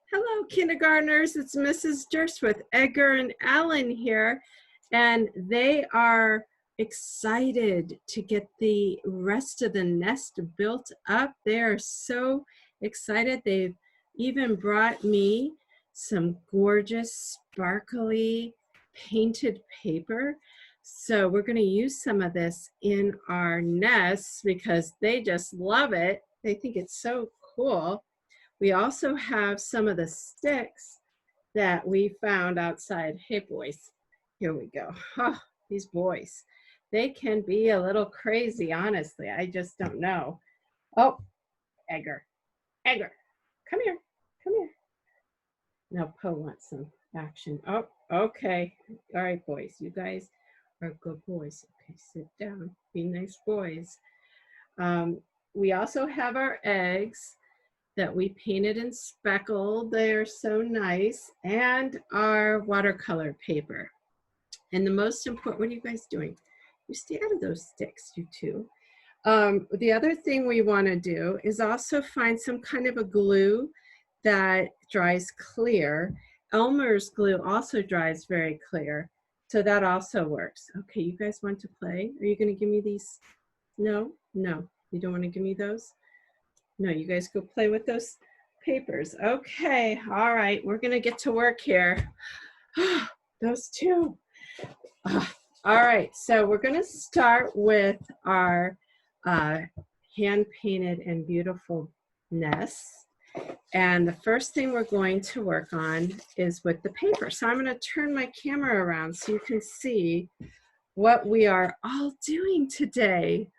Hello, kindergartners. It's Mrs. Durst with Edgar and Alan here, and they are excited to get the rest of the nest built up. They are so excited. They've even brought me some gorgeous, sparkly, painted paper. So we're going to use some of this in our nests because they just love it. They think it's so cool. We also have some of the sticks that we found outside. Hey, boys, here we go. Oh, these boys, they can be a little crazy, honestly. I just don't know. Oh, Edgar, come here, come here. Now, Poe wants some action. Oh, okay. All right, boys, you guys are good boys. Okay, sit down. Be nice boys. We also have our eggs that we painted and speckled. They are so nice. And our watercolor paper. And the most important, what are you guys doing? You stay out of those sticks, you two. The other thing we want to do is also find some kind of a glue that dries clear. Elmer's glue also dries very clear. So that also works. Okay, you guys want to play? Are you going to give me these? No? No. You don't want to give me those? No, you guys go play with those papers. Okay, all right, we're gonna get to work here. Those two. All right, so we're gonna start with our hand-painted and beautiful nests. And the first thing we're going to work on is with the paper. So I'm gonna turn my camera around so you can see what we are all doing today.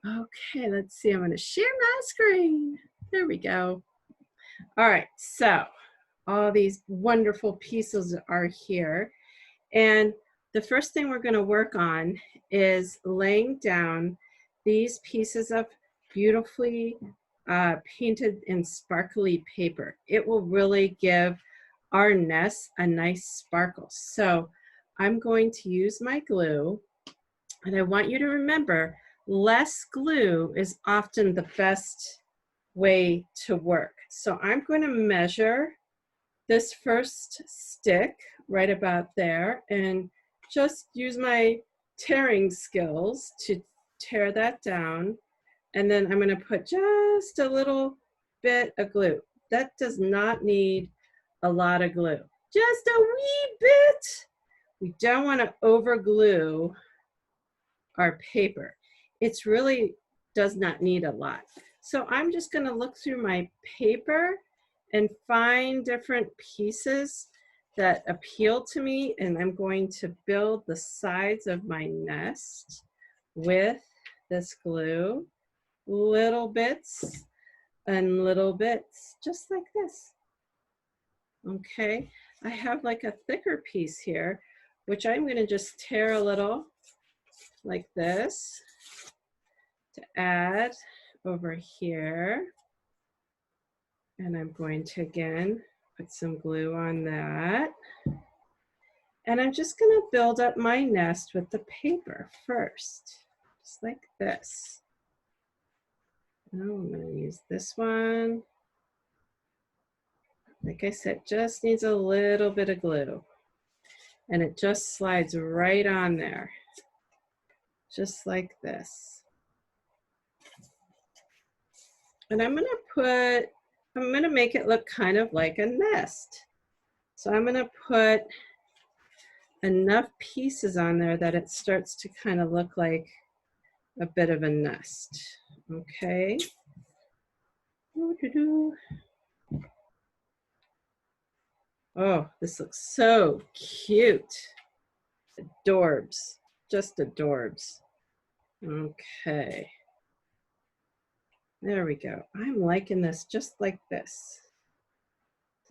Okay, let's see, I'm gonna share my screen. There we go. All right, so all these wonderful pieces are here. And the first thing we're gonna work on is laying down these pieces of beautifully painted and sparkly paper. It will really give our nest a nice sparkle. So I'm going to use my glue, and I want you to remember, less glue is often the best way to work. So I'm going to measure this first stick right about there and just use my tearing skills to tear that down. And then I'm going to put just a little bit of glue. That does not need a lot of glue, just a wee bit. We don't want to over glue our paper. It's really does not need a lot. So I'm just going to look through my paper and find different pieces that appeal to me, and I'm going to build the sides of my nest with this glue, little bits and little bits, just like this. Okay, I have like a thicker piece here, which I'm going to just tear a little like this to add over here. And I'm going to again put some glue on that. And I'm just going to build up my nest with the paper first, just like this. Now I'm going to use this one. Like I said, just needs a little bit of glue. And it just slides right on there, just like this. And I'm going to make it look kind of like a nest. So I'm going to put enough pieces on there that it starts to kind of look like a bit of a nest. Okay. Oh, this looks so cute. Adorbs, just adorbs. Okay. There we go. I'm liking this just like this.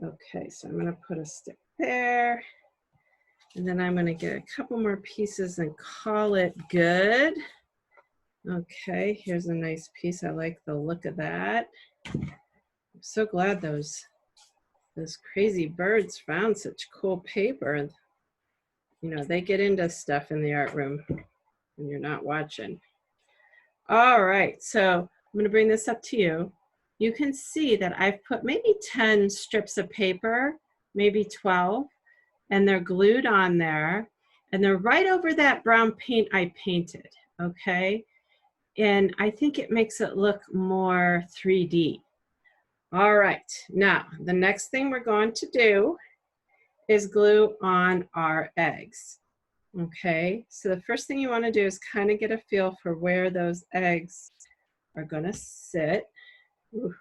Okay, so I'm going to put a stick there. And then I'm going to get a couple more pieces and call it good. Okay, here's a nice piece. I like the look of that. I'm so glad those crazy birds found such cool paper. And you know, they get into stuff in the art room when you're not watching. All right, so I'm going to bring this up to you. you can see that I've put maybe 10 strips of paper, maybe 12, and they're glued on there, and they're right over that brown paint I painted, okay? And I think it makes it look more 3D. All right, now the next thing we're going to do is glue on our eggs. Okay, so the first thing you want to do is kind of get a feel for where those eggs are going to sit. Ooh,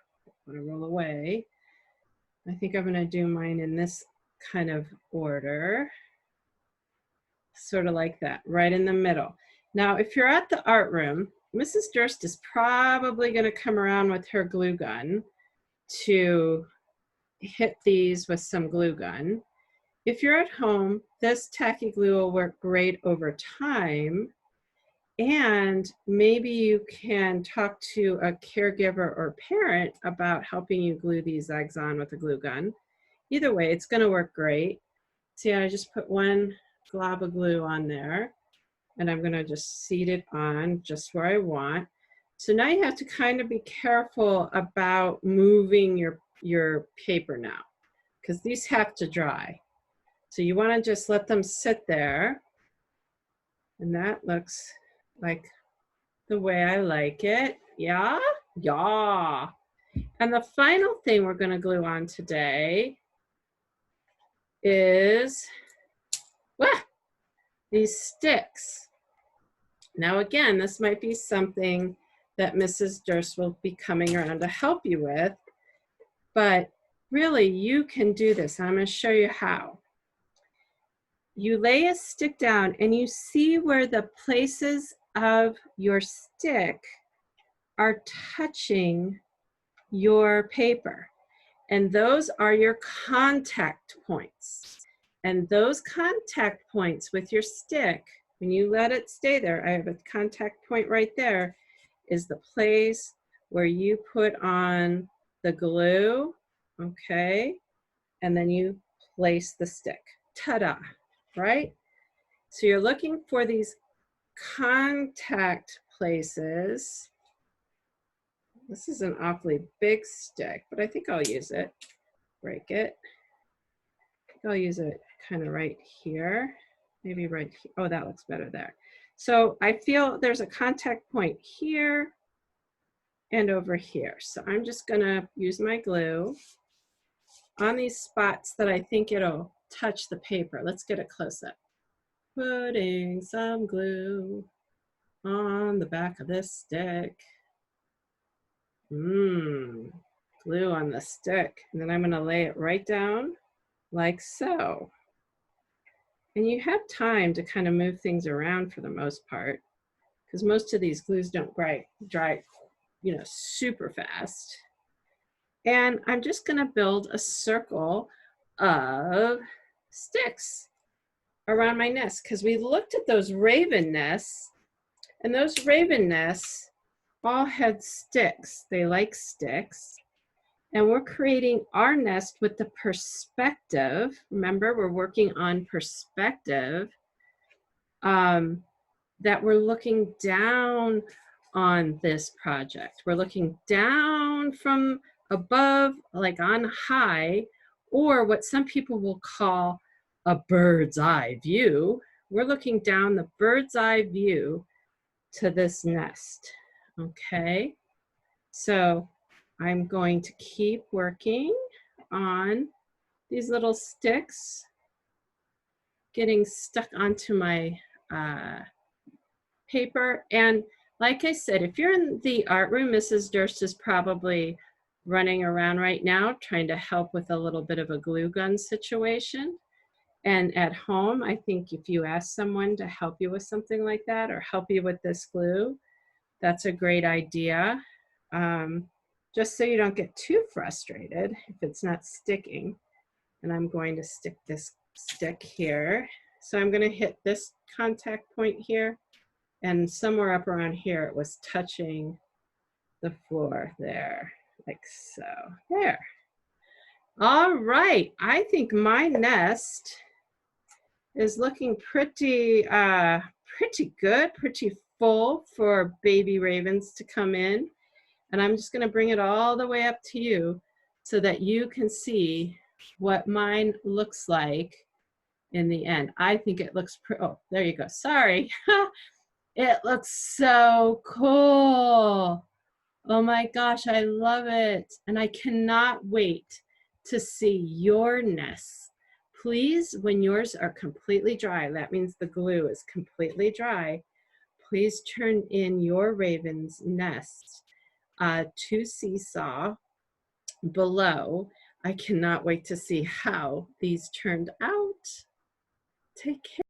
I'm going to roll away. I think I'm going to do mine in this kind of order, sort of like that, right in the middle. Now, if you're at the art room, Mrs. Durst is probably going to come around with her glue gun to hit these with some glue gun. If you're at home, this tacky glue will work great over time, and maybe you can talk to a caregiver or parent about helping you glue these eggs on with a glue gun. Either way, it's going to work great. See, I just put one glob of glue on there, and I'm going to just seat it on just where I want. So now you have to kind of be careful about moving your paper now, because these have to dry. So you want to just let them sit there, and that looks like the way I like it. Yeah, yeah. And the final thing we're going to glue on today is these sticks. Now again, this might be something that Mrs. Durst will be coming around to help you with, but really you can do this. I'm going to show you how. You lay a stick down and you see where the places of your stick are touching your paper. And those are your contact points. And those contact points with your stick, when you let it stay there, I have a contact point right there, is the place where you put on the glue, okay? And then you place the stick. Ta-da, right? So you're looking for these contact places. This is an awfully big stick, but I think I'll use it. Break it. I'll use it kind of right here. Maybe right here. Oh, that looks better there. So I feel there's a contact point here and over here. So I'm just gonna use my glue on these spots that I think it'll touch the paper. Let's get a close up. Putting some glue on the back of this stick. Glue on the stick. And then I'm gonna lay it right down like so. And you have time to kind of move things around for the most part, because most of these glues don't dry, you know, super fast. And I'm just gonna build a circle of sticks around my nest, because we looked at those raven nests, and those raven nests all had sticks. They like sticks. And we're creating our nest with the perspective. Remember, we're working on perspective, that we're looking down on this project. We're looking down from above, like on high, or what some people will call a bird's eye view. We're looking down the bird's eye view to this nest, okay? So I'm going to keep working on these little sticks, getting stuck onto my paper. And like I said, if you're in the art room, Mrs. Durst is probably running around right now trying to help with a little bit of a glue gun situation. And at home, I think if you ask someone to help you with something like that or help you with this glue, that's a great idea. Just so you don't get too frustrated if it's not sticking. And I'm going to stick this stick here. So I'm going to hit this contact point here, and somewhere up around here it was touching the floor there, like so. There. All right, I think my nest is looking pretty good, pretty full for baby ravens to come in. And I'm just gonna bring it all the way up to you so that you can see what mine looks like in the end. I think it looks, oh, there you go, sorry. It looks so cool. Oh my gosh, I love it. And I cannot wait to see your nests. Please, when yours are completely dry, that means the glue is completely dry, please turn in your raven's nest to Seesaw below. I cannot wait to see how these turned out. Take care.